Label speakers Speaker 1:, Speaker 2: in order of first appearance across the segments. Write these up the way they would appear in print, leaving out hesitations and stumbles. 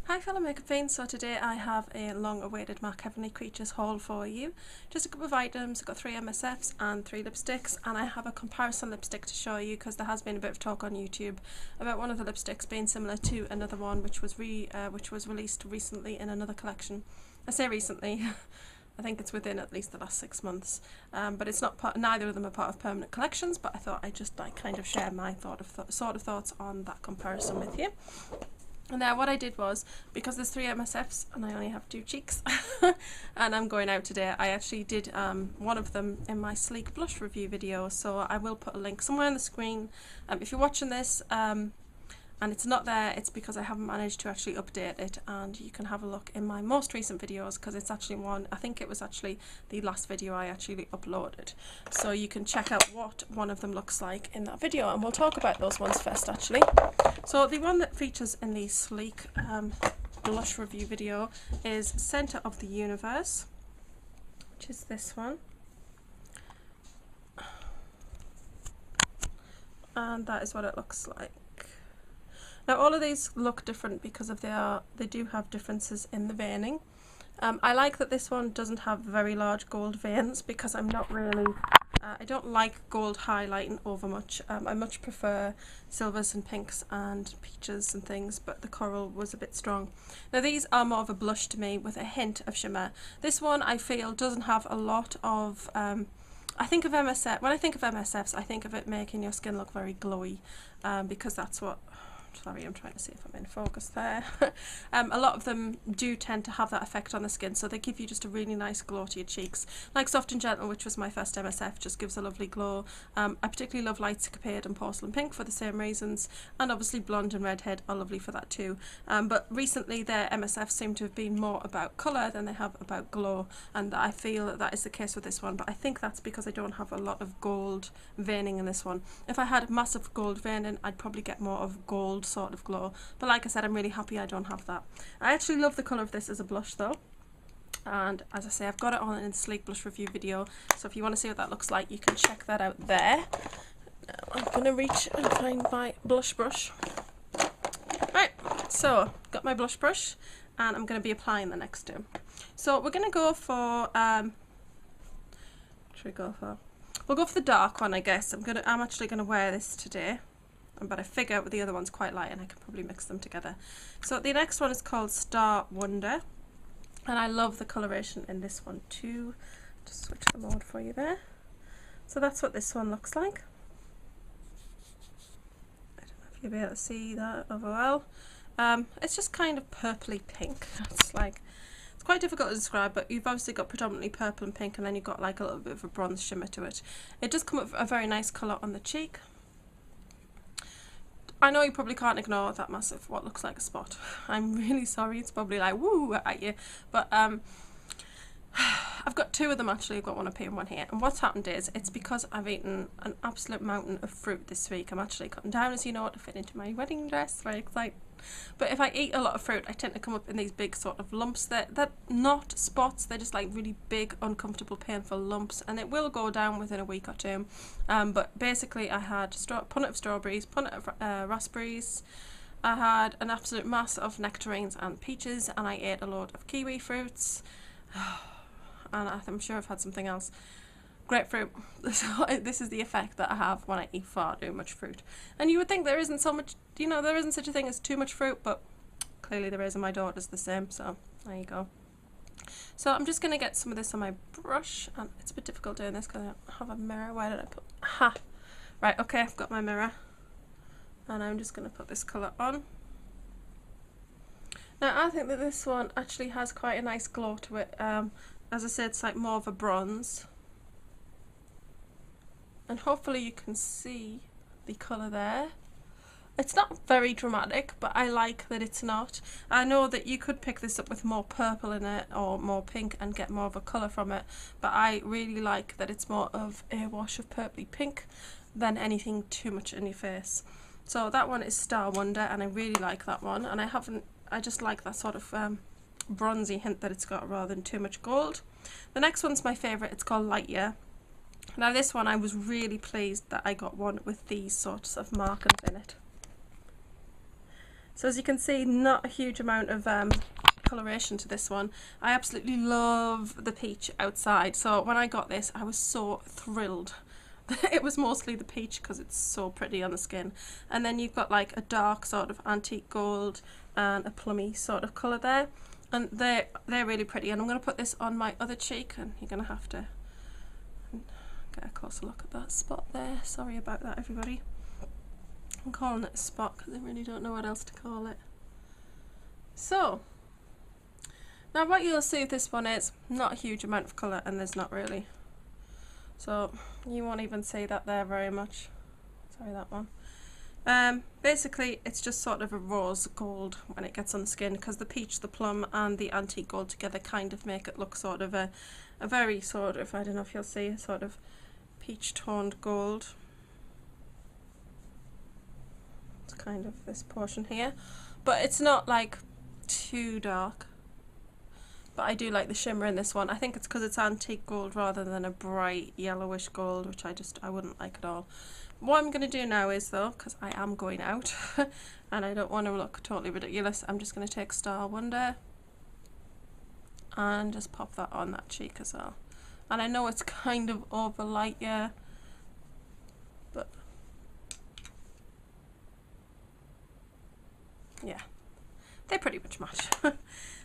Speaker 1: Hi fellow makeup fiends, so today I have a long awaited MAC Heavenly Creatures haul for you. Just a couple of items. I've got 3 MSFs and 3 lipsticks, and I have a comparison lipstick to show you because there has been a bit of talk on YouTube about one of the lipsticks being similar to another one which was released recently in another collection. I say recently, I think it's within at least the last 6 months, but it's not neither of them are part of permanent collections, but I thought I'd just kind of share my thoughts on that comparison with you. And now what I did was, because there's 3 MSFs and I only have 2 cheeks and I'm going out today, I actually did one of them in my sleek blush review video, so I will put a link somewhere on the screen. If you're watching this and it's not there, it's because I haven't managed to actually update it, and you can have a look in my most recent videos because it's actually I think it was actually the last video I actually uploaded. So you can check out what one of them looks like in that video, and we'll talk about those ones first actually. So the one that features in the sleek blush review video is Centre of the Universe, which is this one. And that is what it looks like. Now all of these look different because of they do have differences in the veining. I like that this one doesn't have very large gold veins because I'm not really, I don't like gold highlighting over much. I much prefer silvers and pinks and peaches and things, but the coral was a bit strong. Now these are more of a blush to me with a hint of shimmer. This one I feel doesn't have a lot of, when I think of MSFs, I think of it making your skin look very glowy, because that's what, sorry, I'm trying to see if I'm in focus there. A lot of them do tend to have that effect on the skin, so they give you just a really nice glow to your cheeks. Like Soft and Gentle, which was my first MSF, just gives a lovely glow. I particularly love Light Escapade and Porcelain Pink for the same reasons, and obviously Blonde and Redhead are lovely for that too. But recently their MSFs seem to have been more about colour than they have about glow, and I feel that is the case with this one, but I think that's because I don't have a lot of gold veining in this one. If I had massive gold veining, I'd probably get more of gold sort of glow, but like I said, I'm really happy I don't have that. I actually love the colour of this as a blush though, and as I say, I've got it on in the sleek blush review video, so if you want to see what that looks like, you can check that out there. Now I'm going to reach and find my blush brush. Right, so got my blush brush and I'm going to be applying the next two. So we're going to go for what should we go for? We'll go for the dark one, I guess. I'm actually going to wear this today, but I figure the other one's quite light and I can probably mix them together. So the next one is called Star Wonder, and I love the coloration in this one too. Just switch the mode for you there. So that's what this one looks like. I don't know if you'll be able to see that over well. It's just kind of purpley pink. It's quite difficult to describe, but you've obviously got predominantly purple and pink, and then you've got like a little bit of a bronze shimmer to it. It does come up with a very nice colour on the cheek. I know you probably can't ignore that massive, what looks like a spot. I'm really sorry, it's probably like woo at you, but I've got 2 of them actually. I've got one up here and one here, and what's happened is it's because I've eaten an absolute mountain of fruit this week. I'm actually cutting down, as you know, to fit into my wedding dress. Very exciting. But if I eat a lot of fruit, I tend to come up in these big sort of lumps. They're not spots, they're just like really big, uncomfortable, painful lumps, and it will go down within a week or 2. But basically I had punnet of strawberries, punnet of raspberries, I had an absolute mass of nectarines and peaches, and I ate a load of kiwi fruits, and I'm sure I've had something else. Grapefruit. So this is the effect that I have when I eat far too much fruit. And you would think there isn't so much, you know, there isn't such a thing as too much fruit, but clearly there is, and my daughter's the same, so there you go. So I'm just going to get some of this on my brush, and it's a bit difficult doing this because I don't have a mirror. Where did I put? Aha! Right, okay, I've got my mirror, and I'm just going to put this colour on. Now I think that this one actually has quite a nice glow to it. As I said, it's like more of a bronze. And hopefully you can see the colour there. It's not very dramatic, but I like that it's not. I know that you could pick this up with more purple in it or more pink and get more of a colour from it, but I really like that it's more of a wash of purpley pink than anything too much in your face. So that one is Star Wonder, and I really like that one, and I just like that sort of bronzy hint that it's got rather than too much gold. The next one's my favourite. It's called Light Year. Now this one I was really pleased that I got one with these sorts of markings in it. So as you can see, not a huge amount of coloration to this one. I absolutely love the peach outside, so when I got this I was so thrilled. It was mostly the peach because it's so pretty on the skin, and then you've got like a dark sort of antique gold and a plummy sort of colour there, and they're really pretty. And I'm going to put this on my other cheek, and you're going to have to get a closer look at that spot there. Sorry about that, everybody. I'm calling it a spot because I really don't know what else to call it. So now what you'll see with this one is not a huge amount of colour, and there's not really. So you won't even see that there very much. Sorry, that one. Basically it's just sort of a rose gold when it gets on the skin, because the peach, the plum and the antique gold together kind of make it look sort of a very sort of, I don't know if you'll see, a sort of peach toned gold. It's kind of this portion here, but it's not like too dark. But I do like the shimmer in this one. I think it's because it's antique gold rather than a bright yellowish gold, which I wouldn't like at all. What I'm going to do now is, though, because I am going out and I don't want to look totally ridiculous, I'm just going to take Star Wonder and just pop that on that cheek as well. And I know it's kind of over light, yeah, but yeah, they pretty much match.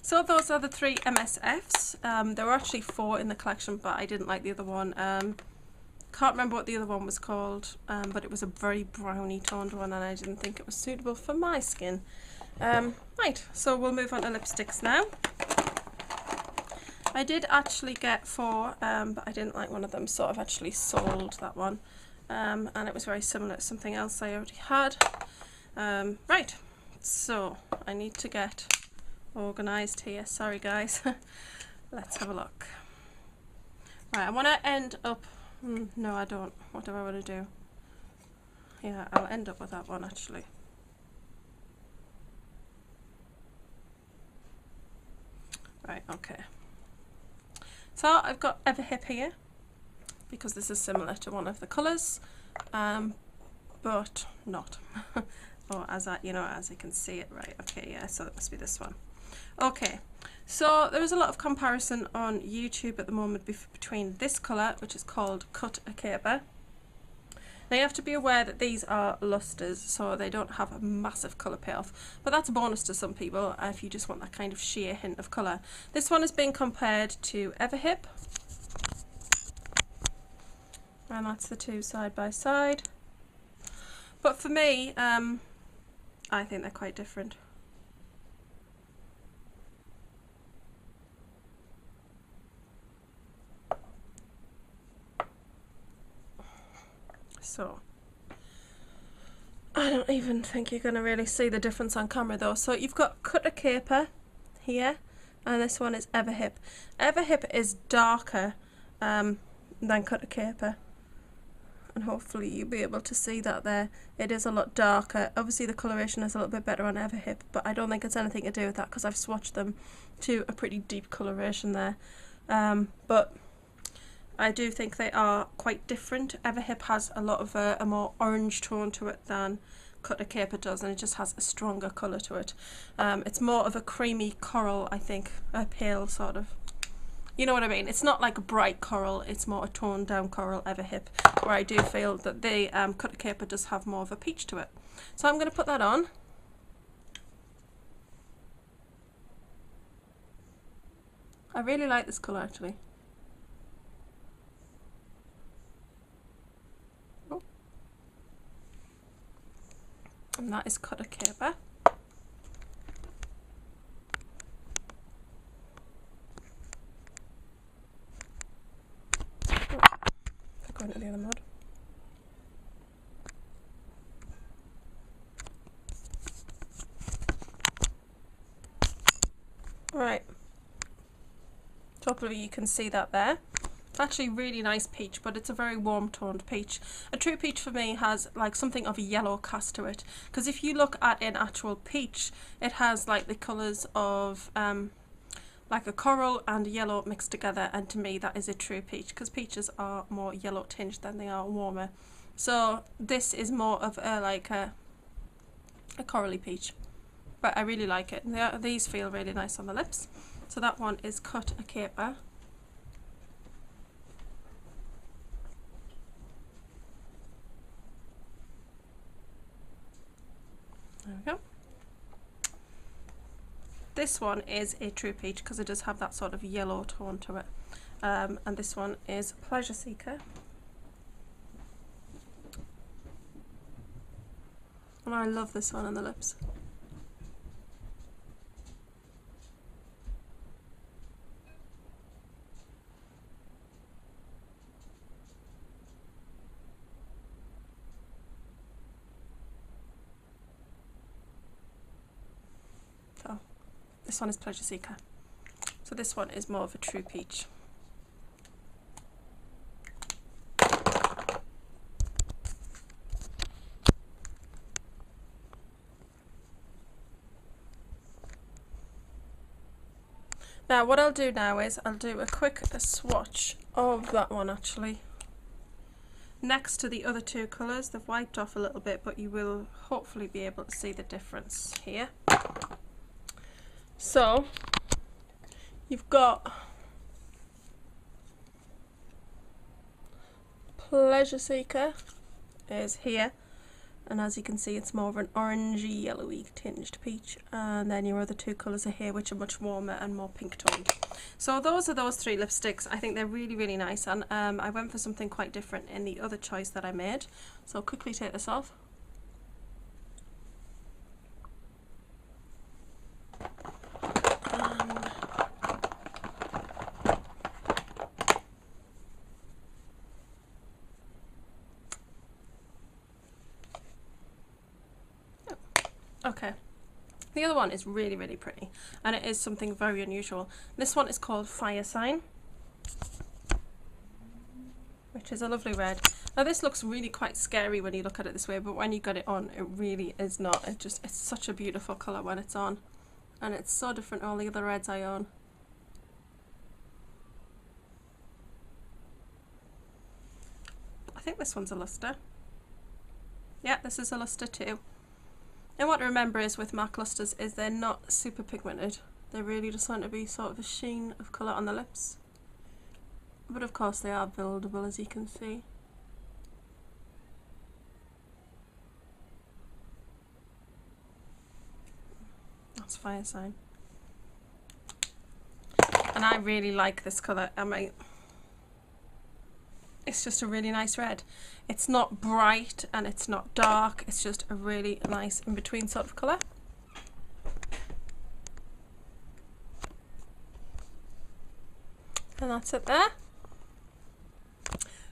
Speaker 1: So those are the 3 MSFs. There were actually 4 in the collection, but I didn't like the other one. Can't remember what the other one was called, but it was a very browny toned one, and I didn't think it was suitable for my skin. Right, so we'll move on to lipsticks now. I did actually get 4, but I didn't like one of them, so I've actually sold that one. And it was very similar to something else I already had. Right, so I need to get organised here. Sorry guys. Let's have a look. Right, I want to end up... no, I don't. What do I want to do? Yeah, I'll end up with that one actually. Right, okay. So I've got Everhip here, because this is similar to one of the colours, but not. Or as I, as you can see it, right? Okay, yeah, so it must be this one. Okay, so there is a lot of comparison on YouTube at the moment between this colour, which is called Cut a Caper. Now you have to be aware that these are lustres, so they don't have a massive colour payoff, but that's a bonus to some people if you just want that kind of sheer hint of colour. This one is being compared to Everhip, and that's the 2 side by side. But for me, I think they're quite different. So I don't even think you're going to really see the difference on camera though. So you've got Cut a Caper here, and this one is Everhip. Everhip is darker than Cut a Caper, and hopefully you'll be able to see that there. It is a lot darker. Obviously the coloration is a little bit better on Everhip, but I don't think it's anything to do with that because I've swatched them to a pretty deep coloration there. But I do think they are quite different. Everhip has a lot of a more orange tone to it than Cut a Caper does, and it just has a stronger colour to it. It's more of a creamy coral, I think, a pale sort of, you know what I mean? It's not like a bright coral, it's more a toned down coral, Everhip, where I do feel that the Cut a Caper does have more of a peach to it. So I'm going to put that on. I really like this colour actually. And that is Cut a Caper. Go into the other mod. Right. Hopefully you can see that there. It's actually really nice peach, but it's a very warm toned peach. A true peach for me has like something of a yellow cast to it, because if you look at an actual peach, it has like the colours of like a coral and a yellow mixed together, and to me that is a true peach, because peaches are more yellow tinged than they are warmer. So this is more of a like a corally peach. but I really like it. These feel really nice on the lips. So that one is Cut a Caper. There we go. This one is a True Peach because it does have that sort of yellow tone to it. And this one is Pleasure Seeker. And I love this one on the lips. So this one is Pleasure Seeker. So this one is more of a True Peach. Now what I'll do now is I'll do a quick swatch of that one actually. Next to the other two colours, they've wiped off a little bit, but you will hopefully be able to see the difference here. So you've got Pleasure Seeker is here, and as you can see it's more of an orangey yellowy tinged peach, and then your other two colours are here which are much warmer and more pink toned. So those are those three lipsticks. I think they're really nice, and I went for something quite different in the other choice that I made. So I'll quickly take this off. Okay, the other one is really pretty, and it is something very unusual. This one is called Fire Sign, which is a lovely red. Now this looks really quite scary when you look at it this way, but when you got it on, it really is not. It's such a beautiful colour when it's on, and it's so different to all the other reds I own. I think this one's a luster. Yeah, this is a luster too. And what to remember is with MAC lusters is they're not super pigmented. They really just want to be sort of a sheen of colour on the lips. But of course they are buildable, as you can see. That's Fire Sign. And I really like this colour. It's just a really nice red. It's not bright and it's not dark, it's just a really nice in-between sort of colour. And that's it there.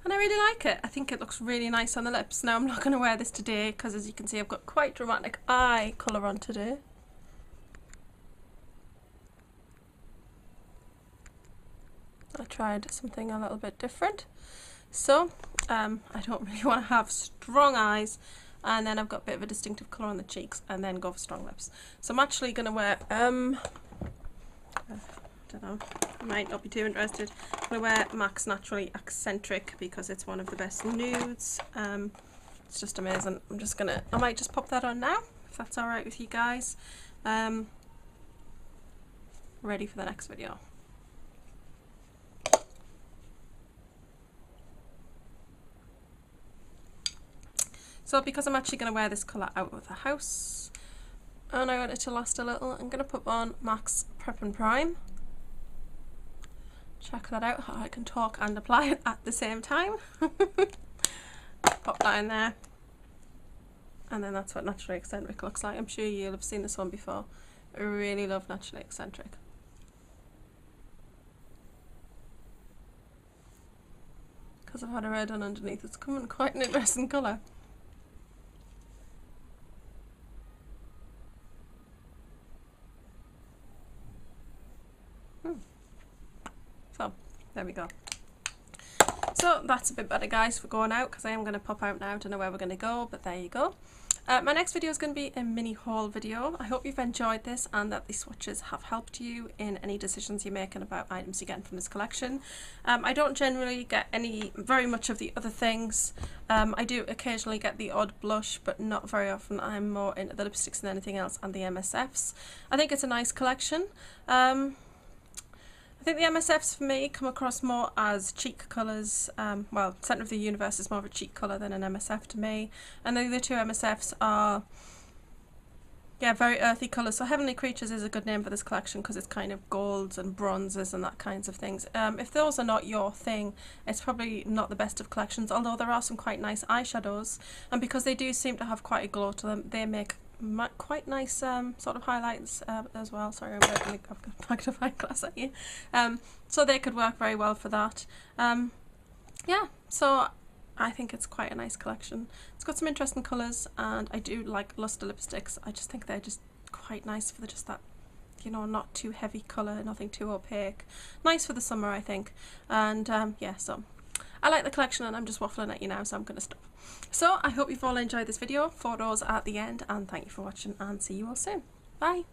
Speaker 1: And I really like it. I think it looks really nice on the lips. Now I'm not going to wear this today because, as you can see, I've got quite dramatic eye colour on today. I tried something a little bit different. So I don't really want to have strong eyes, and then I've got a bit of a distinctive colour on the cheeks, and then go for strong lips. So I'm actually going to wear, I don't know, I might not be too interested. I'm going to wear MAC's Naturally Eccentric because it's one of the best nudes. It's just amazing. I might just pop that on now, if that's alright with you guys. Ready for the next video. So because I'm actually going to wear this colour out of the house, and I want it to last a little, I'm going to put on MAC's Prep and Prime. Check that out, how I can talk and apply it at the same time. Pop that in there. And then that's what Naturally Eccentric looks like. I'm sure you'll have seen this one before. I really love Naturally Eccentric. Because I've had a red on underneath, it's coming quite an interesting colour. So there we go. So that's a bit better, guys, for going out, because I am going to pop out now. Don't know where we're going to go, but there you go. My next video is going to be a mini haul video. I hope you've enjoyed this and that these swatches have helped you in any decisions you're making about items you get from this collection. I don't generally get very much of the other things. I do occasionally get the odd blush, but not very often. I'm more into the lipsticks than anything else and the MSFs. I think it's a nice collection. I think the MSFs for me come across more as cheek colours. Well, Centre of the Universe is more of a cheek colour than an MSF to me. And the other two MSFs are, yeah, very earthy colours. So Heavenly Creatures is a good name for this collection because it's kind of golds and bronzes and that kinds of things. If those are not your thing, it's probably not the best of collections, although there are some quite nice eyeshadows. And because they do seem to have quite a glow to them, they make quite nice sort of highlights as well. Sorry, I've got a magnifying glass at you. So they could work very well for that. Yeah, so I think it's quite a nice collection. It's got some interesting colours, and I do like Luster lipsticks. I just think they're just quite nice for just that, you know, not too heavy colour, nothing too opaque. Nice for the summer, I think. And yeah, so I like the collection, and I'm just waffling at you now, so I'm going to stop. So I hope you've all enjoyed this video. Photos at the end, and thank you for watching, and see you all soon. Bye!